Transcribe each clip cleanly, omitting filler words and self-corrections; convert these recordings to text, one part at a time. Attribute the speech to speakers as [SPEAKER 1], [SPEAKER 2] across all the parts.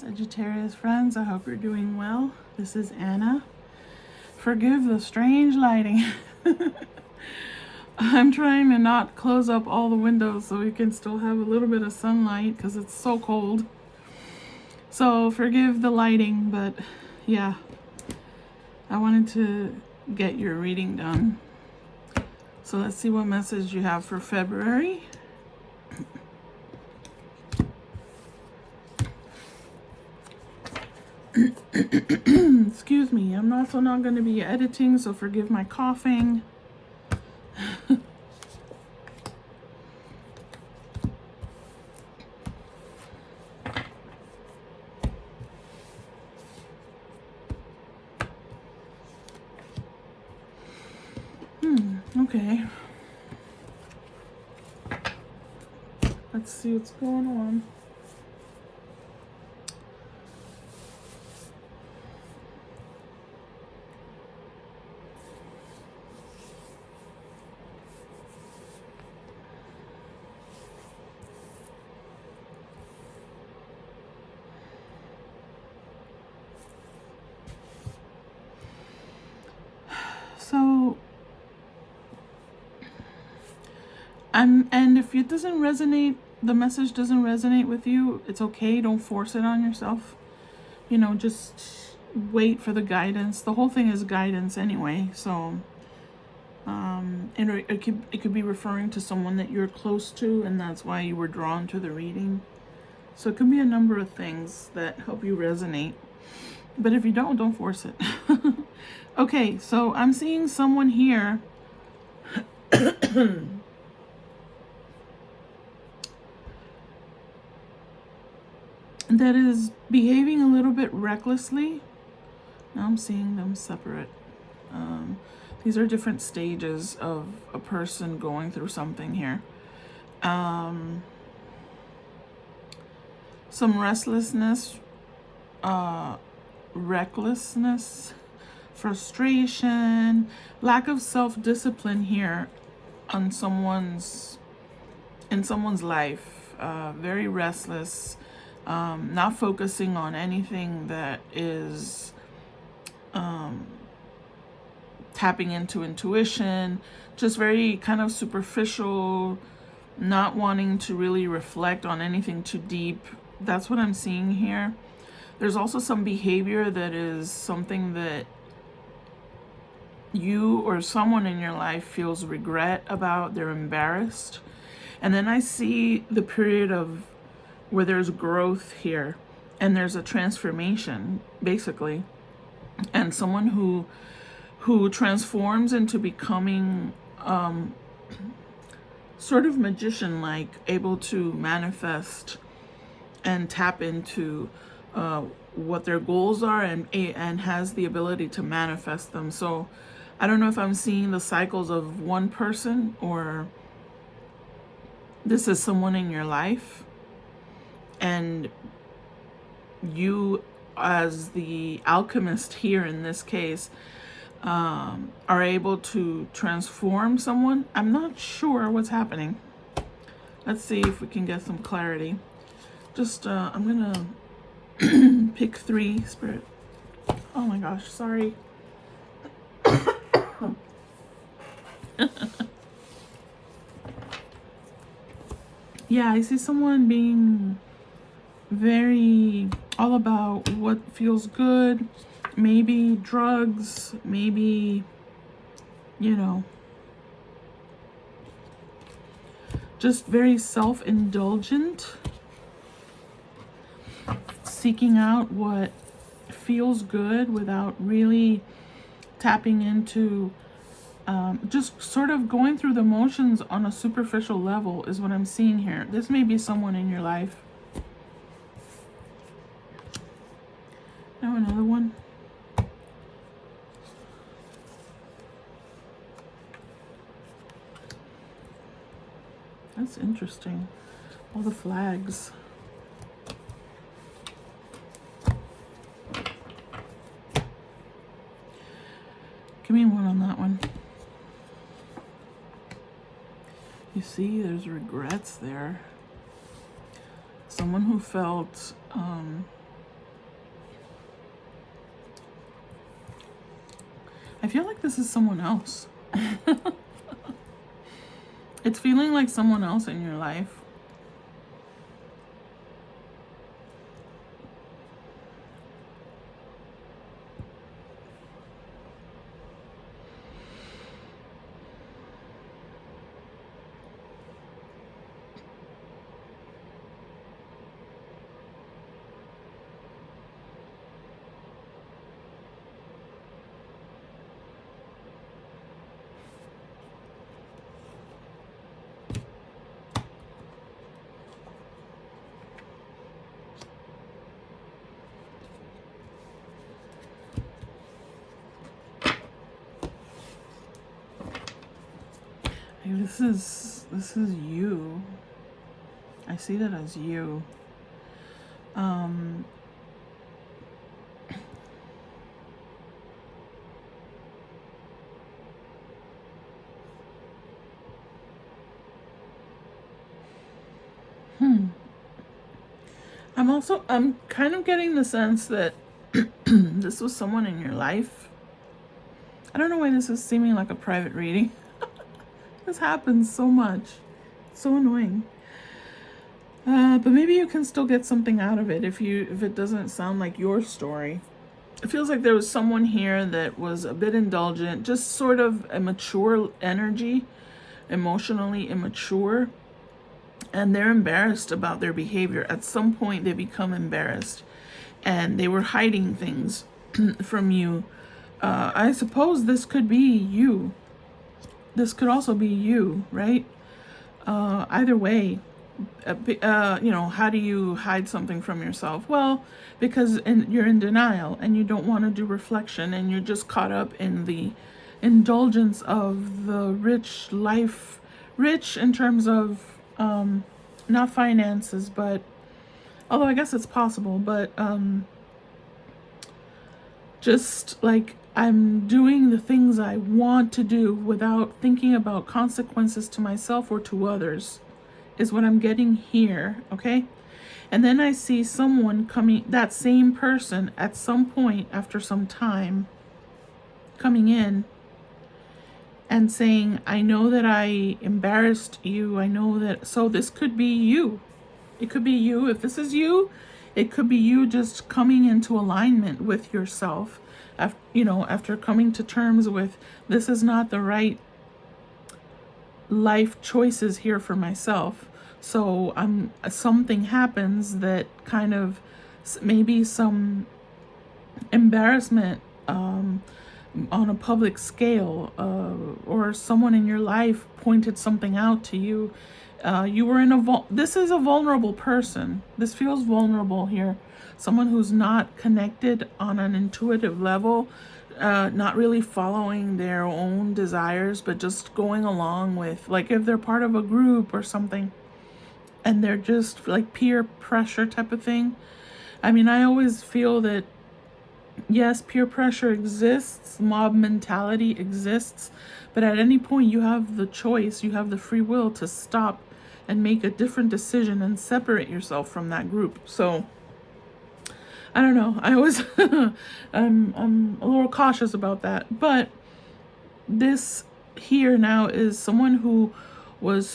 [SPEAKER 1] Sagittarius friends, I hope you're doing well. This is Anna. Forgive the strange lighting. I'm trying to not close up all the windows so we can still have a little bit of sunlight because it's so cold. So forgive the lighting, but yeah, I wanted to get your reading done. So let's see what message you have for February. Excuse me, I'm also not going to be editing, so forgive my coughing. Okay. Let's see what's going on. So, and if it doesn't resonate, the message doesn't resonate with you, it's okay. Don't force it on yourself. You know, just wait for the guidance. The whole thing is guidance anyway. So, and it could be referring to someone that you're close to, and that's why you were drawn to the reading. So it could be a number of things that help you resonate. But if you don't force it. Okay, so I'm seeing someone here that is behaving a little bit recklessly. Now I'm seeing them separate. These are different stages of a person going through something here. Some restlessness, recklessness, frustration, lack of self-discipline here in someone's life. Very restless, not focusing on anything that is tapping into intuition, just very kind of superficial, not wanting to really reflect on anything too deep. That's what I'm seeing here. There's also some behavior that is something that you or someone in your life feels regret about. They're embarrassed. And then I see the period of where there's growth here and there's a transformation, basically. And someone who transforms into becoming sort of magician-like, able to manifest and tap into what their goals are and has the ability to manifest them. So I don't know if I'm seeing the cycles of one person or this is someone in your life, and you as the alchemist here in this case are able to transform someone. I'm not sure what's happening. Let's see if we can get some clarity. Just I'm gonna pick 3, Spirit. Oh my gosh, sorry. Yeah, I see someone being very all about what feels good. Maybe drugs, maybe, you know, just very self-indulgent, seeking out what feels good without really tapping into, just sort of going through the motions on a superficial level is what I'm seeing here. This may be someone in your life. Now another one. That's interesting. All the flags. Give me one on that one. You see, there's regrets there. Someone who felt I feel like this is someone else. It's feeling like someone else in your life. This is you. I see that as you. I'm kind of getting the sense that this was someone in your life. I don't know why this is seeming like a private reading. This happens so much. It's so annoying. But maybe you can still get something out of it if it doesn't sound like your story. It feels like there was someone here that was a bit indulgent, just sort of a mature energy, emotionally immature, and they're embarrassed about their behavior. At some point they become embarrassed, and they were hiding things from you. I suppose this could be you. This could also be you, right? Either way, how do you hide something from yourself? Well, because you're in denial and you don't want to do reflection, and you're just caught up in the indulgence of the rich life, rich in terms of not finances, but although I guess it's possible, but just like I'm doing the things I want to do without thinking about consequences to myself or to others, is what I'm getting here, okay? And then I see someone coming, that same person at some point after some time, coming in and saying, I know that I embarrassed you. I know that, so this could be you. It could be you. If this is you, it could be you just coming into alignment with yourself. After coming to terms with, this is not the right life choices here for myself. So something happens that kind of, maybe some embarrassment on a public scale, or someone in your life pointed something out to you. You were in this is a vulnerable person. This feels vulnerable here. Someone who's not connected on an intuitive level, not really following their own desires, but just going along with, like if they're part of a group or something, and they're just like peer pressure type of thing. I mean, I always feel that, yes, peer pressure exists, mob mentality exists, but at any point you have the choice, you have the free will to stop and make a different decision and separate yourself from that group. So I don't know. I always I'm a little cautious about that. But this here now is someone who was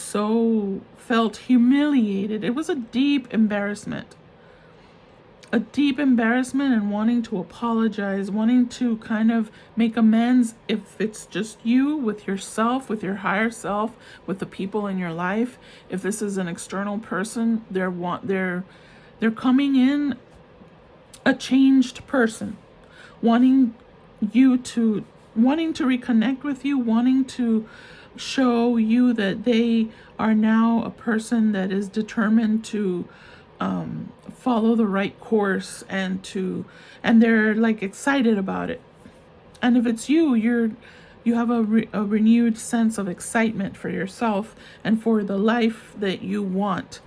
[SPEAKER 1] felt humiliated. It was a deep embarrassment. A deep embarrassment, and wanting to apologize, wanting to kind of make amends, if it's just you, with yourself, with your higher self, with the people in your life. If this is an external person, they're coming in a changed person, wanting to reconnect with you, wanting to show you that they are now a person that is determined to follow the right course, and they're like excited about it. And if it's you, you have a renewed sense of excitement for yourself and for the life that you want.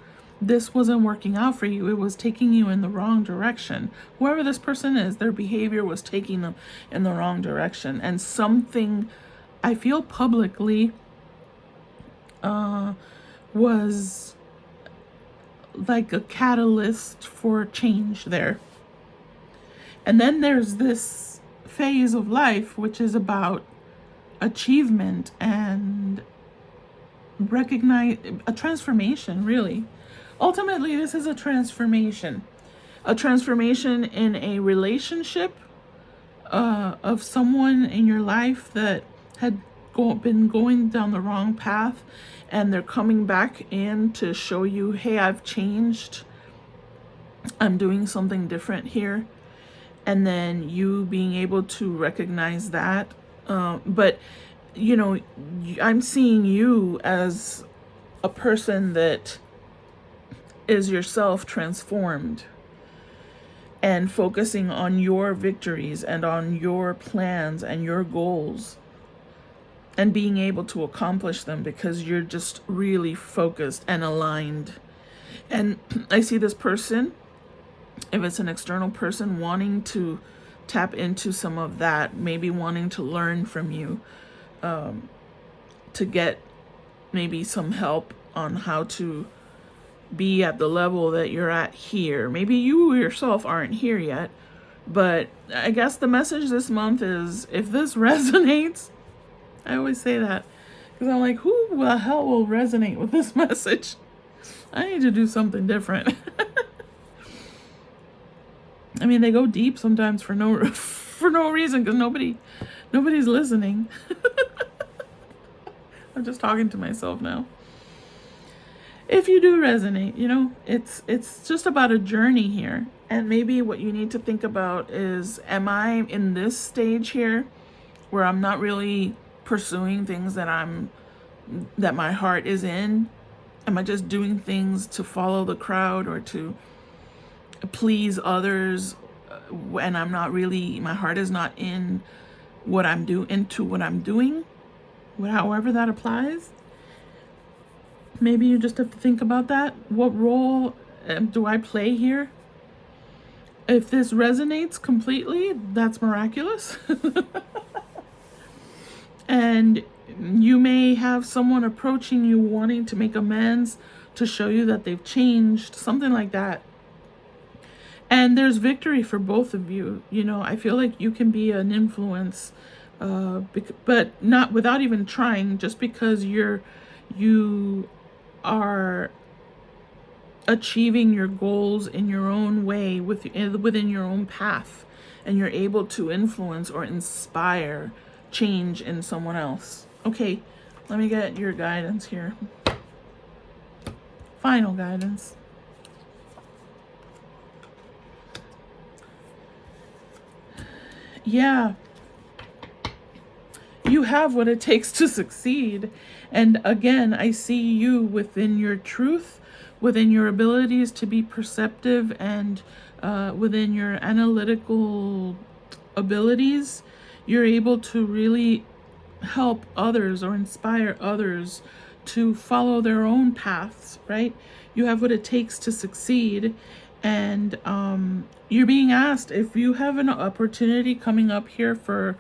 [SPEAKER 1] This wasn't working out for you. It was taking you in the wrong direction. Whoever this person is, their behavior was taking them in the wrong direction. And something, I feel publicly, was like a catalyst for change there. And then there's this phase of life, which is about achievement and recognize a transformation, really. Ultimately, this is a transformation in a relationship of someone in your life that had been going down the wrong path, and they're coming back in to show you, hey, I've changed. I'm doing something different here. And then you being able to recognize that. But, you know, I'm seeing you as a person that is yourself transformed and focusing on your victories and on your plans and your goals and being able to accomplish them because you're just really focused and aligned. And I see this person, if it's an external person, wanting to tap into some of that, maybe wanting to learn from you, to get maybe some help on how to be at the level that you're at here. Maybe you yourself aren't here yet, but I guess the message this month is, if this resonates, I always say that because I'm like, who the hell will resonate with this message? I need to do something different. I mean, they go deep sometimes for no reason, because nobody's listening. I'm just talking to myself now. If you do resonate, you know, it's just about a journey here. And maybe what you need to think about is, am I in this stage here where I'm not really pursuing things that my heart is in? Am I just doing things to follow the crowd or to please others, and I'm not really, my heart is not in what I'm doing, however that applies? Maybe you just have to think about that. What role do I play here? If this resonates completely, that's miraculous. And you may have someone approaching you wanting to make amends, to show you that they've changed, something like that. And there's victory for both of you. You know, I feel like you can be an influence, but not without even trying, just because you are achieving your goals in your own way, within your own path, and you're able to influence or inspire change in someone else. Okay, let me get your guidance here. Final guidance. Yeah, you have what it takes to succeed. And again, I see you within your truth, within your abilities to be perceptive, and within your analytical abilities. You're able to really help others or inspire others to follow their own paths, right? You have what it takes to succeed. And you're being asked, if you have an opportunity coming up here for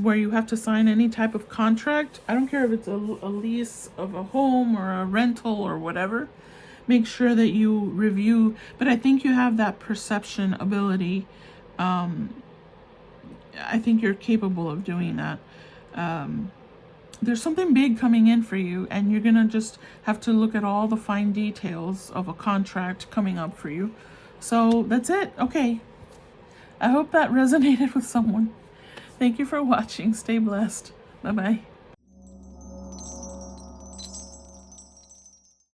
[SPEAKER 1] where you have to sign any type of contract, I don't care if it's a lease of a home or a rental or whatever, make sure that you review. But I think you have that perception ability. I think you're capable of doing that. There's something big coming in for you, and you're gonna just have to look at all the fine details of a contract coming up for you. So that's it. Okay, I hope that resonated with someone. Thank you for watching. Stay blessed. Bye-bye.